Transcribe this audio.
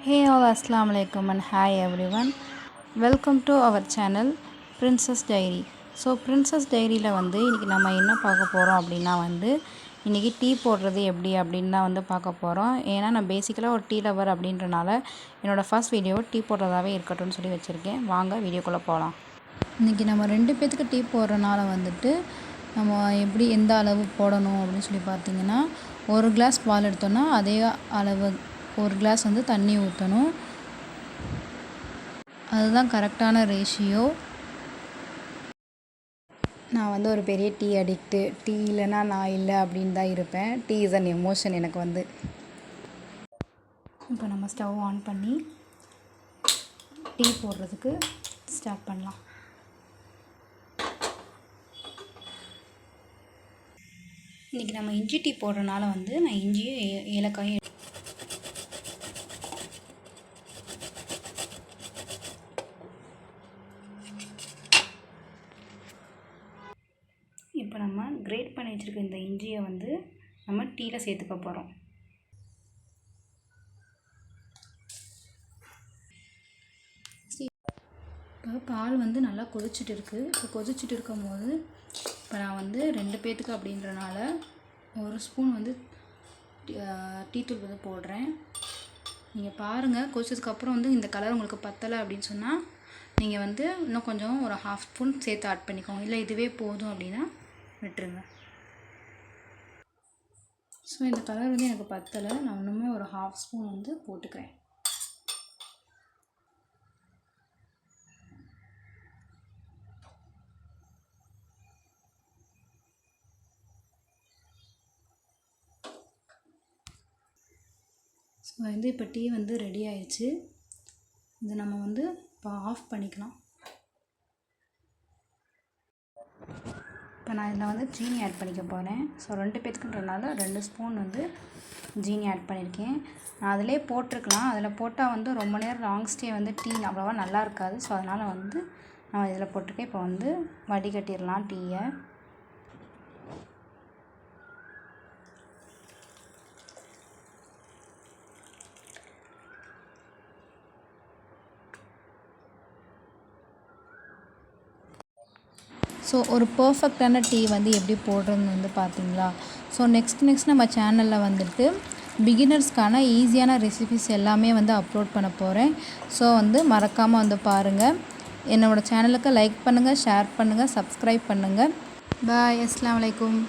Hey all, Assalamu alaikum and hi everyone. Welcome to our channel Princess Diary. So princess டைரியில் இன்றைக்கி நம்ம என்ன பார்க்க போகிறோம் அப்படின்னா இன்றைக்கி டீ போடுறது எப்படி அப்படின்னு தான் பார்க்க போகிறோம். ஏன்னா நான் பேசிக்கலாக ஒரு டீ லவர் அப்படின்றனால என்னோடய ஃபர்ஸ்ட் வீடியோ டீ போடுறதாகவே இருக்கட்டும்னு சொல்லி வச்சுருக்கேன். வாங்க வீடியோக்குள்ளே போகலாம். இன்றைக்கி நம்ம 2 பேத்துக்கு டீ போடுறனால நம்ம எப்படி எந்த அளவு போடணும் அப்படின்னு சொல்லி பார்த்திங்கன்னா, ஒரு கிளாஸ் பால் எடுத்தோன்னா அதே அளவு ஒரு கிளாஸ் தண்ணி ஊற்றணும். அதுதான் கரெக்டான ரேஷியோ. நான் ஒரு பெரிய டீ அடிக்ட்டு. டீ இல்லைன்னா நான் இல்லை அப்படின்னு தான் இருப்பேன். டீ இஸ் அன் எமோஷன் எனக்கு. இப்போ நம்ம ஸ்டவ் ஆன் பண்ணி டீ போடுறதுக்கு ஸ்டார்ட் பண்ணலாம். இன்றைக்கி நம்ம இஞ்சி டீ போடுறனால நான் இஞ்சியும் ஏலக்காயும் இப்போ நம்ம கிரேட் பண்ணி வச்சுருக்க இந்த இஞ்சியை நம்ம டீயில் சேர்த்துக்க போகிறோம். இப்போ பால் நல்லா கொதிச்சுட்டு இருக்குது. இப்போ கொதிச்சுட்டு இருக்கும் போது இப்போ நான் 2 பேத்துக்கு அப்படின்றனால 1 ஸ்பூன் டீ தூள் போடுறேன். நீங்கள் பாருங்கள், கொதிச்சதுக்கப்புறம் இந்த கலர் உங்களுக்கு பத்தலை அப்படின்னு சொன்னால் நீங்கள் இன்னும் கொஞ்சம் ஒரு 1/2 ஸ்பூன் சேர்த்து ஆட் பண்ணிக்கோங்க. இல்லை இதுவே போதும் அப்படின்னா விட்டுருங்க. ஸோ இந்த கலர் எனக்கு பத்தலை. நான் இன்னுமே ஒரு 1/2 ஸ்பூன் போட்டுக்கிறேன். ஸோ இப்போ டீ ரெடி ஆயிடுச்சு. இதை நம்ம இப்போ ஆஃப் பண்ணிக்கலாம். இப்போ நான் இதில் ஜீனி ஆட் பண்ணிக்க போகிறேன். ஸோ 2 பேத்துக்குன்றனால 2 ஸ்பூன் ஜீனி ஆட் பண்ணியிருக்கேன். நான் அதிலே போட்டிருக்கலாம். அதில் போட்டால் ரொம்ப நேரம் லாங் ஸ்டே டீ அவ்வளோவா நல்லா இருக்காது. ஸோ அதனால் நான் இதில் போட்டிருக்கேன். இப்போ வடிகட்டிடலாம் டீயை. ஸோ ஒரு பர்ஃபெக்டான டீ எப்படி போடுறதுன்னு பார்த்தீங்களா? ஸோ நெக்ஸ்ட் நம்ம சேனலில் பிகினர்ஸ்க்கான ஈஸியான ரெசிபிஸ் எல்லாமே அப்லோட் பண்ண போகிறேன். ஸோ மறக்காமல் பாருங்கள். என்னோடய சேனலுக்கு லைக் பண்ணுங்கள், ஷேர் பண்ணுங்கள், சப்ஸ்கிரைப் பண்ணுங்கள். பாய். அஸ்ஸலாமு அலைக்கும்.